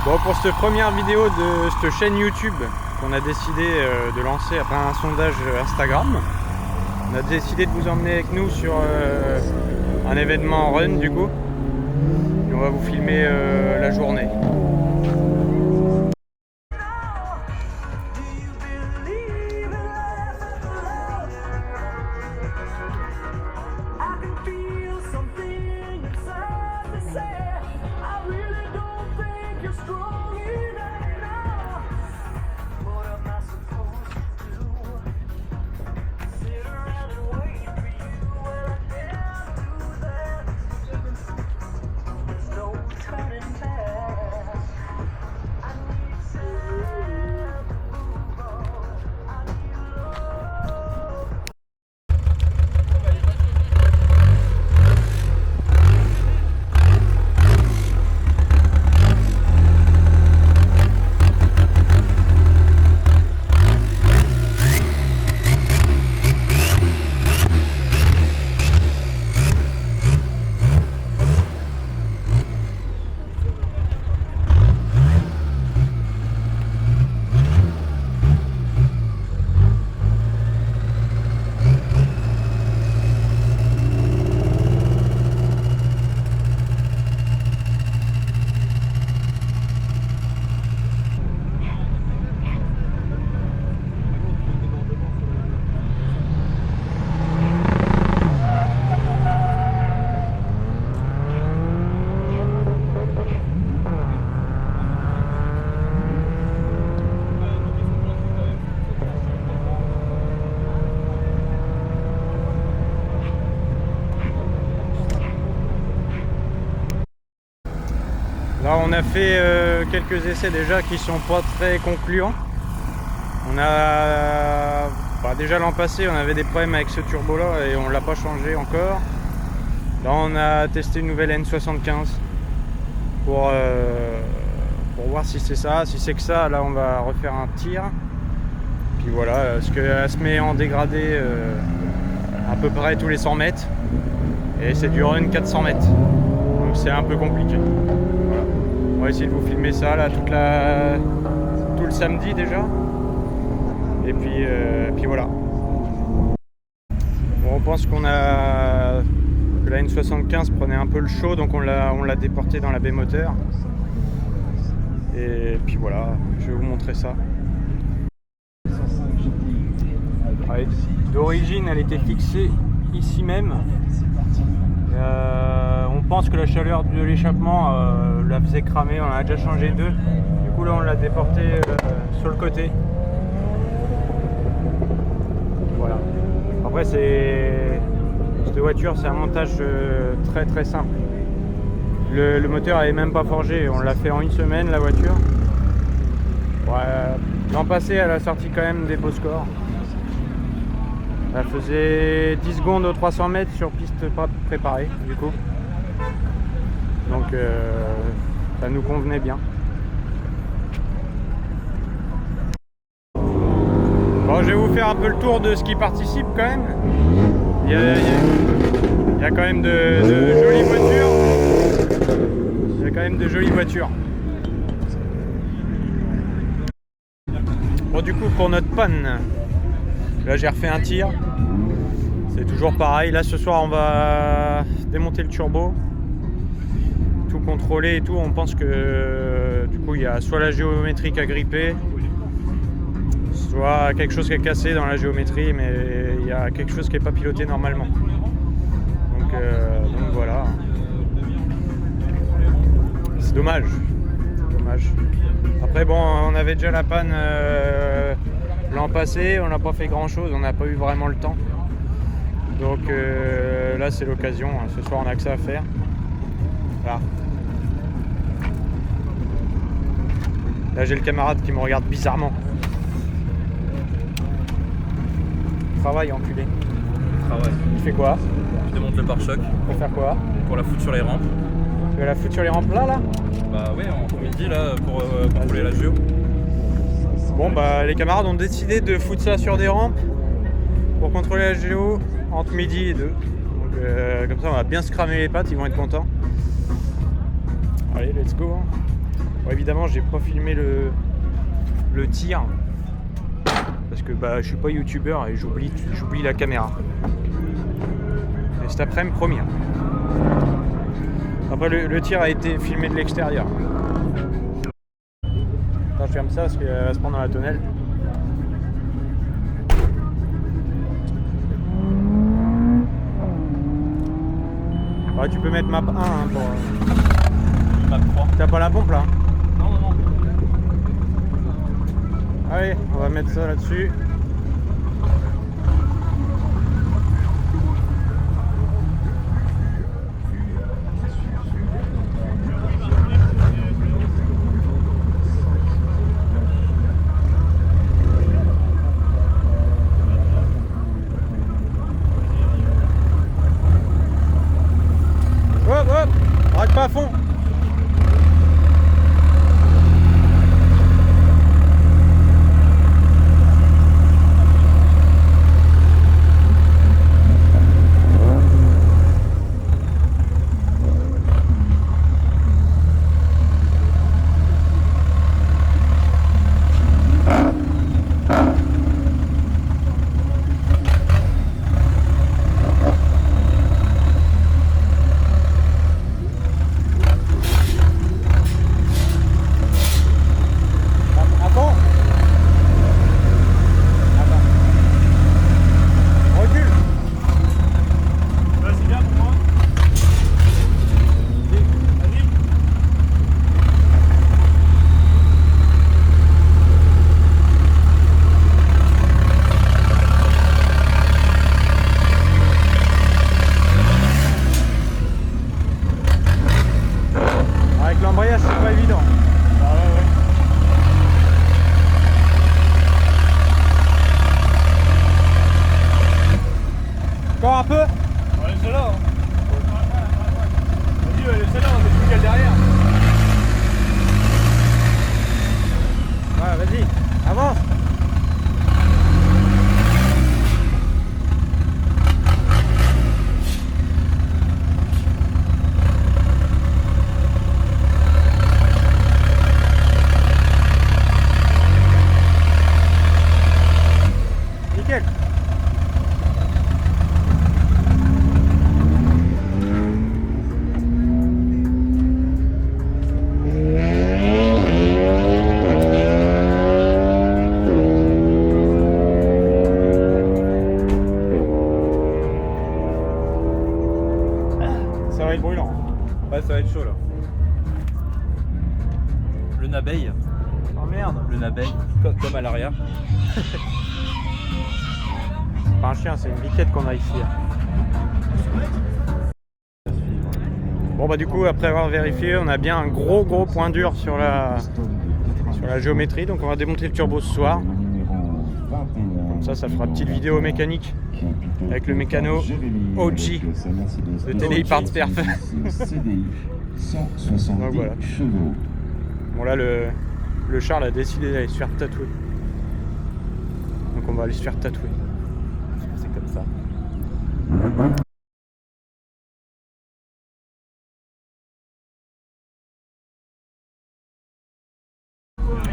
Bon, pour cette première vidéo de cette chaîne YouTube qu'on a décidé de lancer après un sondage Instagram, on a décidé de vous emmener avec nous sur un événement run du coup. Et on va vous filmer la journée. Là on a fait quelques essais déjà qui sont pas très concluants. On a déjà l'an passé on avait des problèmes avec ce turbo là et on l'a pas changé encore. Là on a testé une nouvelle N75 pour voir si c'est ça. Si c'est que ça, là on va refaire un tir. Puis voilà, parce qu'elle se met en dégradé à peu près tous les 100 mètres. Et c'est du run 400 mètres. Donc c'est un peu compliqué. Voilà. On va essayer de vous filmer ça là tout le samedi déjà. Et puis voilà. Bon, on pense que la N75 prenait un peu le chaud, donc on l'a déporté dans la baie moteur. Et puis voilà, je vais vous montrer ça. D'origine, elle était fixée ici même. On pense que la chaleur de l'échappement la faisait cramer. On a déjà changé deux. Du coup là, on l'a déporté sur le côté. Voilà. Après, cette voiture, c'est un montage très très simple. Le moteur n'est même pas forgé, on l'a fait en une semaine la voiture. Ouais, l'an passé elle a sorti quand même des beaux scores. Elle faisait 10 secondes aux 300 mètres sur piste pas préparée du coup. Donc ça nous convenait bien. Bon, je vais vous faire un peu le tour de ce qui participe quand même. Il y a quand même de jolies voitures. Il y a quand même de jolies voitures. Bon, du coup, pour notre panne, là j'ai refait un tir. C'est toujours pareil. Là ce soir on va démonter le turbo, tout contrôler et tout. On pense que du coup il y a soit la géométrie qui a grippé, soit quelque chose qui est cassé dans la géométrie, mais il y a quelque chose qui n'est pas piloté normalement. Donc voilà. C'est dommage. Après bon, on avait déjà la panne l'an passé, on n'a pas fait grand chose, on n'a pas eu vraiment le temps. Donc là c'est l'occasion, ce soir on n'a que ça à faire. Voilà. Là j'ai le camarade qui me regarde bizarrement. Travail enculé. Travail. Tu fais quoi? Je démonte le pare-choc. Pour faire quoi? Pour la foutre sur les rampes. Tu vas la foutre sur les rampes là? Bah ouais, en midi là pour contrôler la géo. Bon bah les camarades ont décidé de foutre ça sur des rampes pour contrôler la géo entre midi et 2. Donc comme ça on va bien se cramer les pattes, ils vont être contents. Allez, let's go. Bon, évidemment, j'ai pas filmé le tir parce que bah, je suis pas youtubeur et j'oublie la caméra. Et cet après-midi, promis. Après, le tir a été filmé de l'extérieur. Attends, je ferme ça parce qu'elle va se prendre dans la tonnelle. Ouais, tu peux mettre map 1 hein, pour. Map 3. T'as pas la pompe là? Non, non, non. Allez, on va mettre ça là-dessus. Hop, hop, arrête pas à fond. L'embrayage c'est pas évident. Ah ouais, ouais. Encore un peu? Ouais, celle-là. Vas-y, celle-là, on met plus qu'elle derrière. Ouais, vas-y, avance. Nickel. Ça va être brûlant. Ouais, ça va être chaud là. Le nabeille. Oh merde. Le nabeille, comme à l'arrière. C'est pas un chien, c'est une biquette qu'on a ici. Bon bah du coup après avoir vérifié, on a bien un gros point dur sur la géométrie, donc on va démonter le turbo ce soir. Comme ça fera petite vidéo mécanique avec le mécano OG de TDI Parts Perf. Donc voilà. Bon là le Charles a décidé d'aller se faire tatouer. Donc on va aller se faire tatouer. C'est comme ça.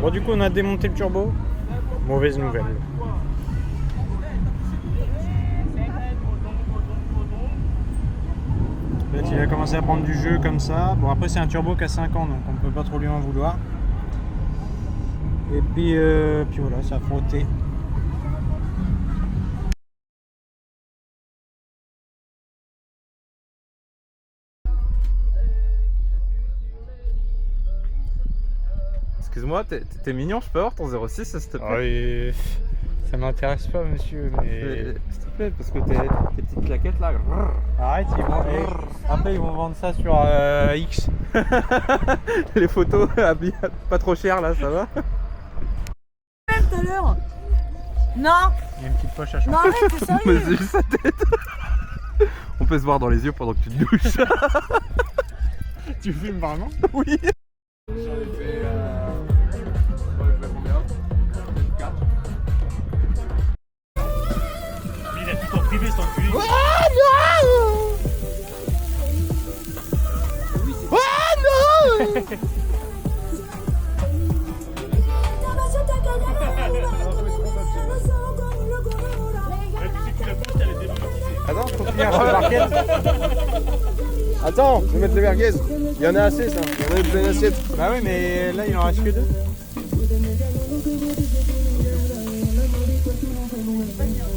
Bon du coup on a démonté le turbo. Mauvaise nouvelle. Peut-être il a commencé à prendre du jeu comme ça. Bon après c'est un turbo qui a 5 ans donc on peut pas trop lui en vouloir. Et puis voilà, ça a frotté. Excuse-moi, t'es mignon, je peux avoir ton 06 s'il te plaît? Oui, ça m'intéresse pas monsieur, mais... S'il te plaît, parce que tes petites claquettes là... Arrête, après ils vont vendre ça sur X. Les photos, pas trop cher là, ça va? Tout à l'heure. Non. Il y a une petite poche à changer. Non, arrête, t'es Mais sérieux? c'est juste sa tête. On peut se voir dans les yeux pendant que tu te douches. Tu filmes vraiment? Oui. Il a tout en privé, cet enculé. finir ce barquet. Attends, je vais mettre les merguez. Il y en a assez ça. Il y en a une pleine assiette. Bah oui, mais là il en reste que 2.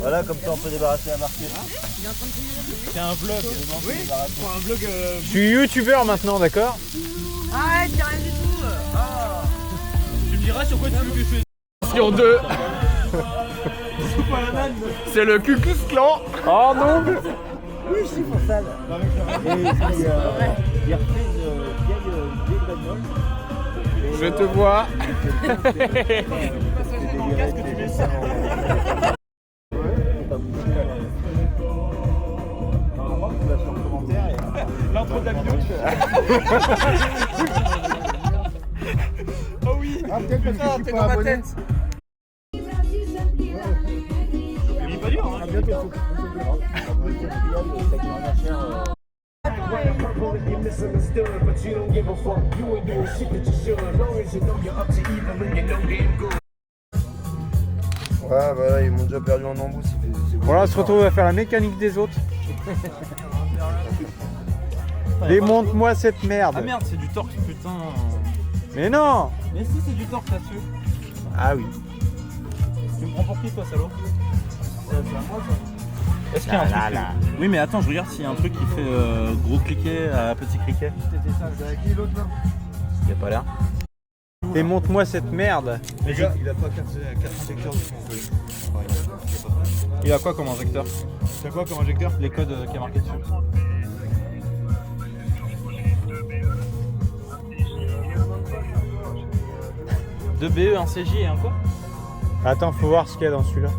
Voilà, comme ça on peut débarrasser la barquette. C'est un vlog. Oui, pour un vlog. Je suis youtubeur maintenant, d'accord? Arrête, y'a rien du tout. Tu me diras sur quoi tu veux que je fasse. Sur 2. C'est le Cucus Clan. Oh non! Oui, c'est pour ça. Là. Et puis, il a repris vieille bagnole. Je te vois. L'intro de la vidéo. Oh oui. Ah, peut-être parce que je suis pas abonné. Il est pas dur, hein. À bientôt. Ouais, voilà, ils m'ont déjà perdu en embouche. Voilà, on se retrouve à faire la mécanique des autres. Démonte-moi cette merde. Ah merde, c'est du torque, putain. Mais non! Mais si, c'est du torque là-dessus. Ah oui. Tu me prends pour qui, toi, salaud? Est-ce qu'il y a un truc Oui, mais attends, je regarde s'il y a un truc qui fait gros cliquet à petit cliquet. Qui l'autre là? Il y a pas l'air. Démonte-moi cette merde. Les gars, il a pas 4 injecteurs de son. Il a quoi comme injecteur? T'as quoi comme injecteur? Les codes qui a marqué dessus. Deux BE, un CJ et un quoi? Attends, faut voir ce qu'il y a dans celui-là.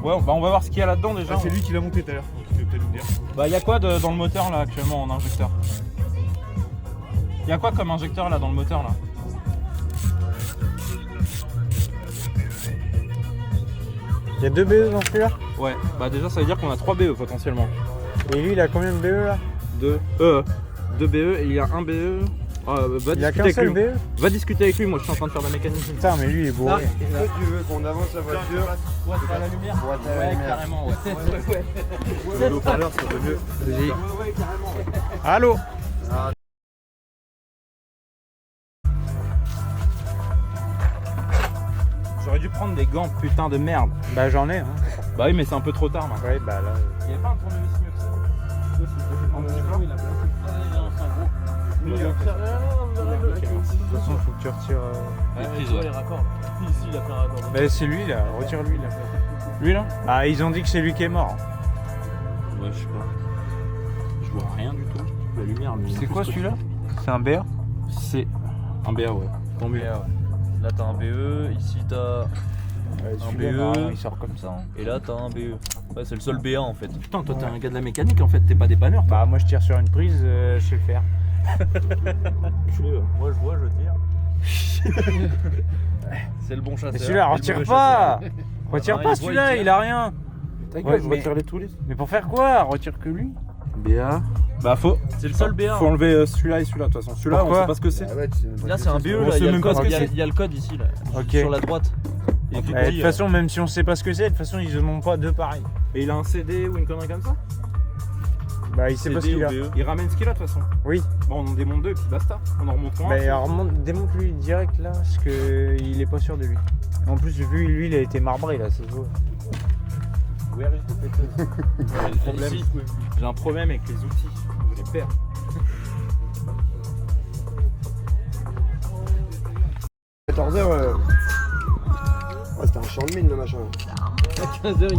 Ouais, bah on va voir ce qu'il y a là-dedans déjà. C'est lui qui l'a monté tout à l'heure, donc il peut peut-être nous dire. Bah il y a quoi dans le moteur là actuellement en injecteur? Il y a quoi comme injecteur là dans le moteur là? Il y a 2 BE dans celui-là? Ouais, bah déjà ça veut dire qu'on a 3 BE potentiellement. Et lui, il a combien de BE là? 2 BE et il y a un BE. Va Il a discuter qu'un avec seul lui. BE? Va discuter avec lui, moi je suis en train de faire de la mécanique. Putain, mais lui il est bourré. Est-ce que tu veux qu'on avance la voiture? Ouais, à la lumière. Ouais, Ouais, carrément, ouais. Le haut-parleur, ça peut mieux. Vas-y. Allô? J'aurais dû prendre des gants, putain de merde. Bah j'en ai, hein. Bah oui, mais c'est un peu trop tard maintenant. Ouais, bah là. Il n'y avait pas un tournevis mieux que ça? En petit plan, il a De toute façon, faut que tu retires. les prises, ouais. Ici, il a fait un raccord. Bah c'est lui là, retire-lui là. Lui là? Ah, ils ont dit que c'est lui qui est mort. Ouais, je sais pas. Je vois rien du tout. La lumière, lui. C'est quoi celui-là? C'est un BR? C'est un BA, ouais. Tant mieux. Là, t'as un BE. Ici, t'as un BE. Il sort comme ça. Hein. Et là, t'as un BE. Ouais, c'est le seul BA en fait. Putain, toi t'es un gars de la mécanique en fait, t'es pas dépanneur. Bah moi je tire sur une prise, je sais le faire. Moi, je vois, je tire. C'est le bon chasseur. Mais celui-là, et le retire mauvais pas! chasseur. Retire Ah, pas il voit, celui-là, il tire. il a rien! Ta Ouais, gueule, je mais- retire tous les. Mais pour faire quoi? Retire que lui? BA. Bah faut. C'est le seul BA. Faut enlever celui-là et celui-là de toute façon. Celui-là, on Pourquoi sait pas ce que c'est. Ah ouais, tu sais même pas Là, ce c'est un que BE. On Là, sait il y a même le pas code. ce que Il y a le code ici, là. Ok. Sur la droite. Et Et tout tout De dit, toute façon, même si on sait pas ce que c'est, de toute façon, ils en ont pas deux pareils. Et il a un CD ou une connerie comme ça? Bah, il sait pas ce CD qu'il ou a. BE. Il ramène ce qu'il a de toute façon. Oui. Bon, on en démonte deux et puis basta. On en remonte un. Bah, alors, démonte-lui direct là, parce que il est pas sûr de lui. En plus, vu lui, il a été marbré là, c'est beau. Ouais, j'ai un problème avec les outils. Je les perds. c'est. 14h. Ouais, c'était un champ de mine le machin.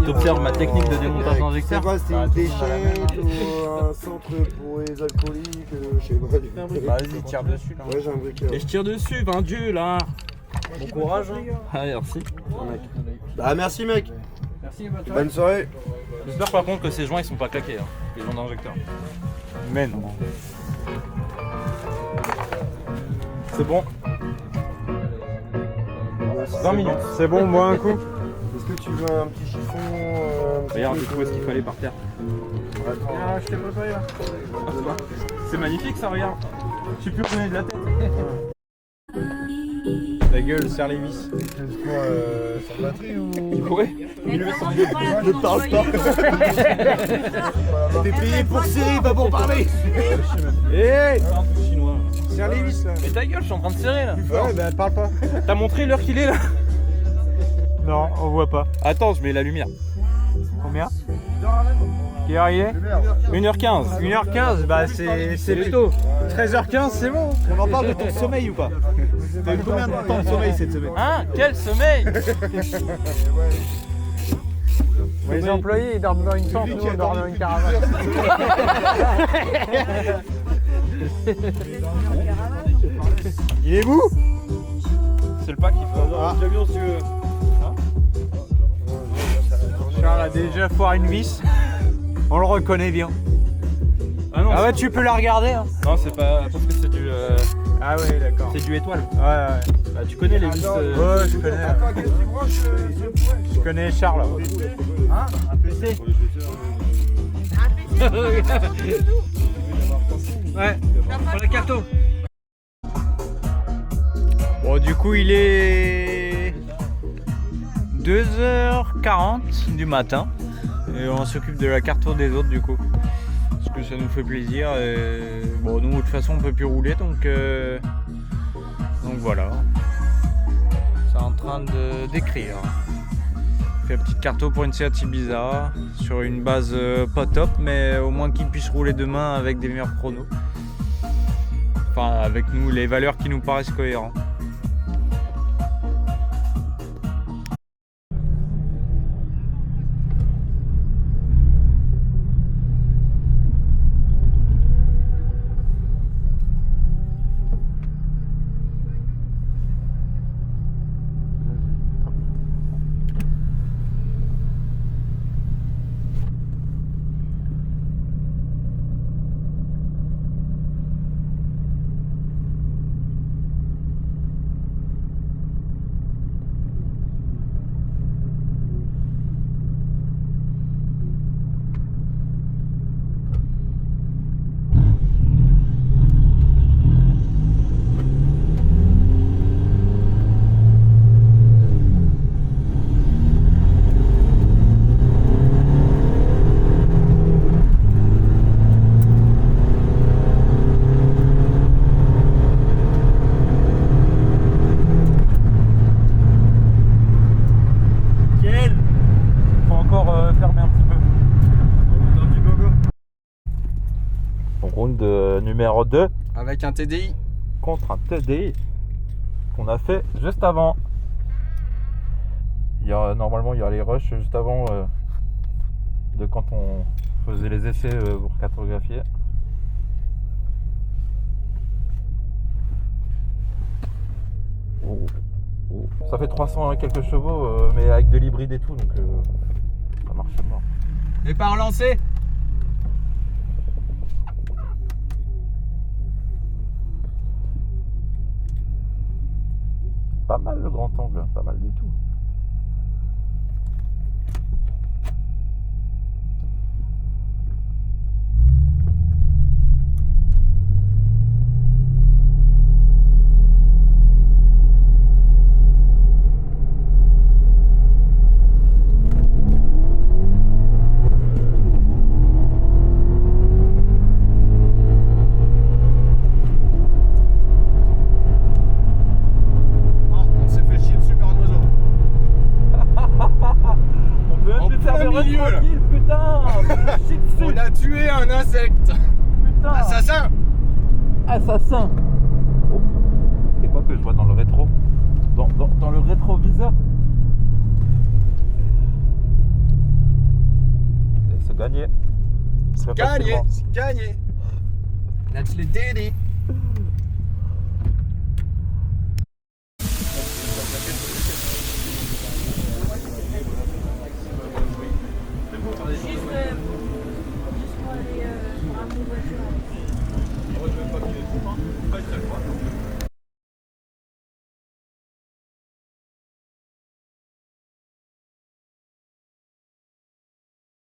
T'observes ma technique de démontage C'est d'injecteur. quoi? C'était une déchette ou un centre pour les alcooliques? Je sais pas. Bah, vas-y, tire dessus là. Ouais, j'ai un briquet. Et je tire dessus, ben Dieu là. Bon courage. Hein. Ah, merci. Bah, merci, mec. Merci, Bonne soirée. J'espère par contre que ces joints ils sont pas claqués, hein, les joints d'injecteur. Mais non. C'est bon. 20 minutes. C'est bon, bois un coup. Est-ce que tu veux un petit chiffon? Regarde du coup est-ce qu'il fallait par terre. Ah, je t'ai préparé là. C'est magnifique ça, regarde. Je sais plus où on est de la tête. Ta gueule, serre les vis. Sans batterie ou. Ouais. Ne parle pas. T'es payé pour serrer, pas pour parler. Hé, C'est un truc chinois. serre les vis là. Mais ta gueule, je suis en train de serrer là. Ouais, bah parle pas. T'as montré l'heure qu'il est là? Non, on voit pas. Attends, je mets la lumière. Combien? Quelle heure il est? 1h15. 1h15, bah c'est plutôt. 13h15, c'est bon. On en parle de ton sommeil ou pas? T'as eu combien de temps de sommeil cette semaine? Hein? Quel sommeil! Les employés, ils dorment dans une tente, nous on dort dans une caravane. Il est où? C'est le pack qu'il faut. Ah. Camion si tu veux. Charles a déjà foiré une vis. On le reconnaît bien. Ah non, Ah ouais, tu peux la regarder. Hein. non, c'est pas. Parce que c'est du. Ah ouais, d'accord. C'est du étoile. Ouais, ouais. Bah, tu connais les vis. Ouais, je connais. Je connais Charles. Un PC. Ouais. Pour la carto. Bon, du coup, il est 2h40 du matin. Et on s'occupe de la carte des autres, du coup. Parce que ça nous fait plaisir. Et bon, nous, de toute façon, on peut plus rouler, donc voilà. C'est en train d'écrire. Fait une petite carto pour une Seat Ibiza sur une base pas top, mais au moins qu'il puisse rouler demain avec des meilleurs chronos. Enfin, avec nous, les valeurs qui nous paraissent cohérentes. Round numéro 2 Avec un TDI. contre un TDI qu'on a fait juste avant. Normalement il y a les rushs juste avant de quand on faisait les essais pour cartographier. Ça fait 300 et quelques chevaux mais avec de l'hybride et tout, donc ça marche mort. Mais pas relancé. Pas mal le grand angle, pas mal du tout. On a tué un insecte. Putain. Assassin. Assassin. Oh. C'est quoi que je vois dans le rétro, dans le rétroviseur? C'est gagné. Gagné. C'est gagné. That's the daddy. Juste pour aller voir mes voitures.